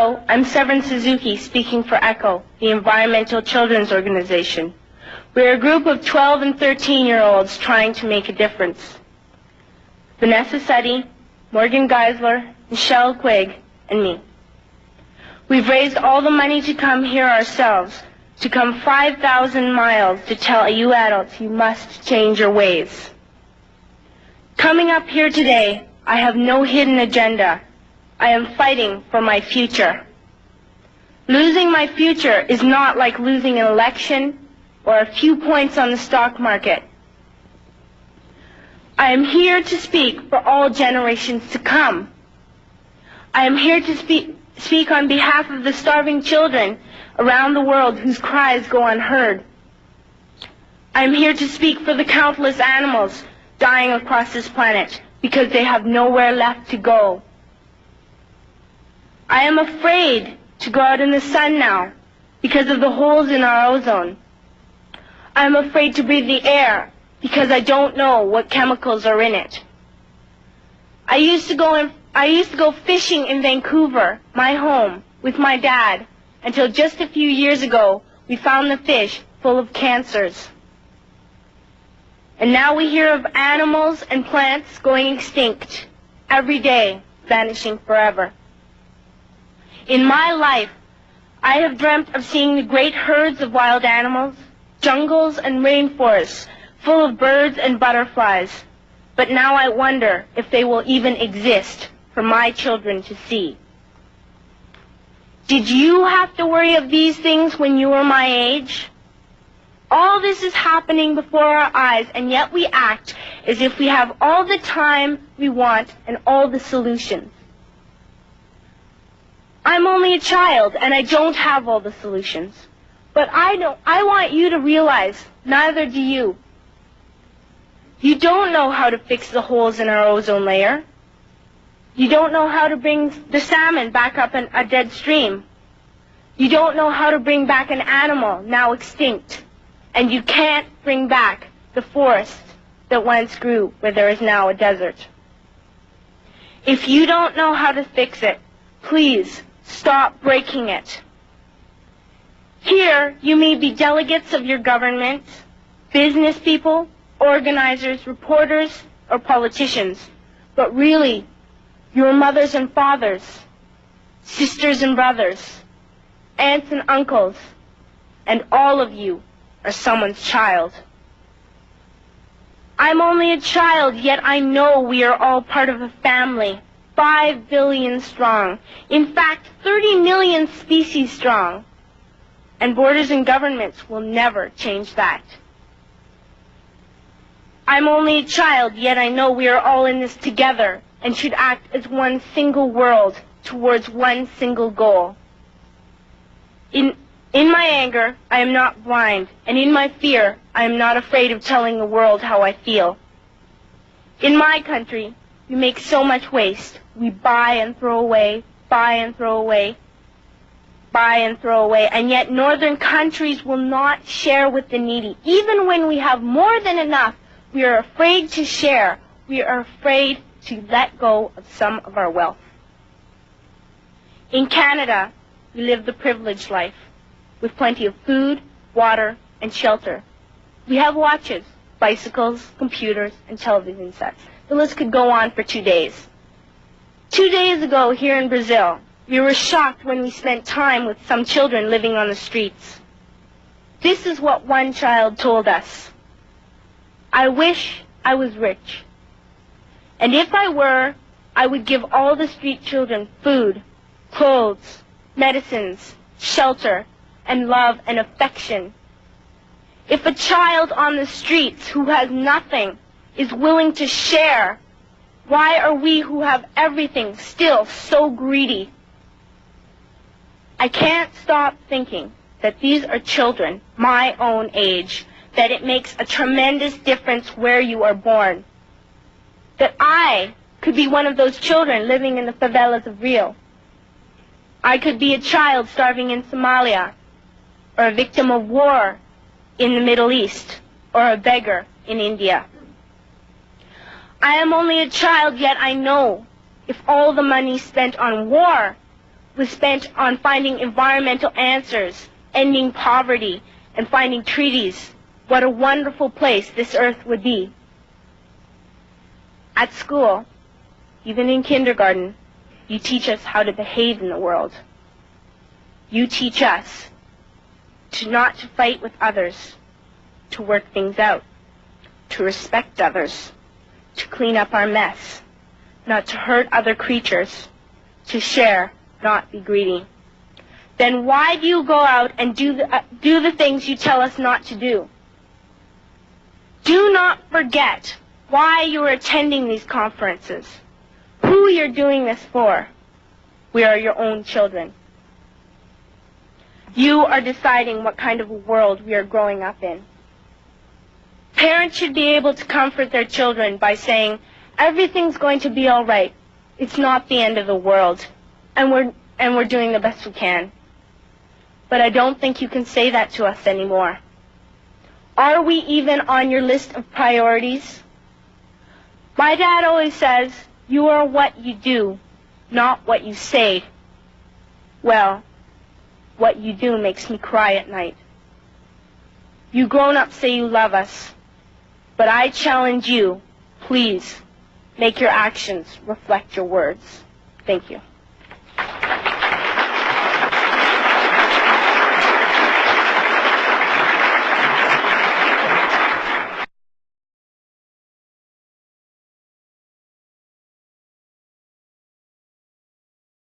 Hello, I'm Severin Suzuki, speaking for ECHO, the Environmental Children's Organization. We're a group of 12 and 13-year-olds trying to make a difference. Vanessa Suddy, Morgan Geisler, Michelle Quigg, and me. We've raised all the money to come here ourselves, to come 5,000 miles to tell you adults you must change your ways. Coming up here today, I have no hidden agenda. I am fighting for my future. Losing my future is not like losing an election or a few points on the stock market. I am here to speak for all generations to come. I am here to speak on behalf of the starving children around the world whose cries go unheard. I am here to speak for the countless animals dying across this planet because they have nowhere left to go. I am afraid to go out in the sun now because of the holes in our ozone. I am afraid to breathe the air because I don't know what chemicals are in it. I used to go fishing in Vancouver, my home, with my dad, until just a few years ago we found the fish full of cancers. And now we hear of animals and plants going extinct, every day vanishing forever. In my life, I have dreamt of seeing the great herds of wild animals, jungles and rainforests full of birds and butterflies. But now I wonder if they will even exist for my children to see. Did you have to worry of these things when you were my age? All this is happening before our eyes, and yet we act as if we have all the time we want and all the solutions. I'm only a child, and I don't have all the solutions. But I want you to realize, neither do you. You don't know how to fix the holes in our ozone layer. You don't know how to bring the salmon back up in a dead stream. You don't know how to bring back an animal now extinct. And you can't bring back the forest that once grew where there is now a desert. If you don't know how to fix it, please stop breaking it. Here, you may be delegates of your government, business people, organizers, reporters, or politicians, but really, your mothers and fathers, sisters and brothers, aunts and uncles, and all of you are someone's child. I'm only a child, yet I know we are all part of a family, 5 billion strong. In fact, 30 million species strong. And borders and governments will never change that. I'm only a child, yet I know we are all in this together and should act as one single world towards one single goal. In my anger, I am not blind, and in my fear, I am not afraid of telling the world how I feel. In my country, we make so much waste. We buy and throw away, buy and throw away, buy and throw away, and yet northern countries will not share with the needy. Even when we have more than enough, we are afraid to share. We are afraid to let go of some of our wealth. In Canada, we live the privileged life, with plenty of food, water, and shelter. We have watches, bicycles, computers, and television sets. The list could go on for 2 days. 2 days ago, here in Brazil, we were shocked when we spent time with some children living on the streets. This is what one child told us. I wish I was rich. And if I were, I would give all the street children food, clothes, medicines, shelter, and love and affection. If a child on the streets who has nothing is willing to share, why are we who have everything still so greedy? I can't stop thinking that these are children my own age, that it makes a tremendous difference where you are born. That I could be one of those children living in the favelas of Rio. I could be a child starving in Somalia, or a victim of war in the Middle East, or a beggar in India. I am only a child, yet I know if all the money spent on war was spent on finding environmental answers, ending poverty, and finding treaties, what a wonderful place this earth would be. At school, even in kindergarten, you teach us how to behave in the world. You teach us to not to fight with others, to work things out, to respect others, to clean up our mess, not to hurt other creatures, to share, not be greedy. Then why do you go out and do the things you tell us not to do? Do not forget why you are attending these conferences, who you're doing this for. We are your own children. You are deciding what kind of a world we are growing up in. Parents should be able to comfort their children by saying, everything's going to be all right. It's not the end of the world, and we're doing the best we can. But I don't think you can say that to us anymore. Are we even on your list of priorities? My dad always says, you are what you do, not what you say. Well, what you do makes me cry at night. You grown-ups say you love us, but I challenge you, please, make your actions reflect your words. Thank you.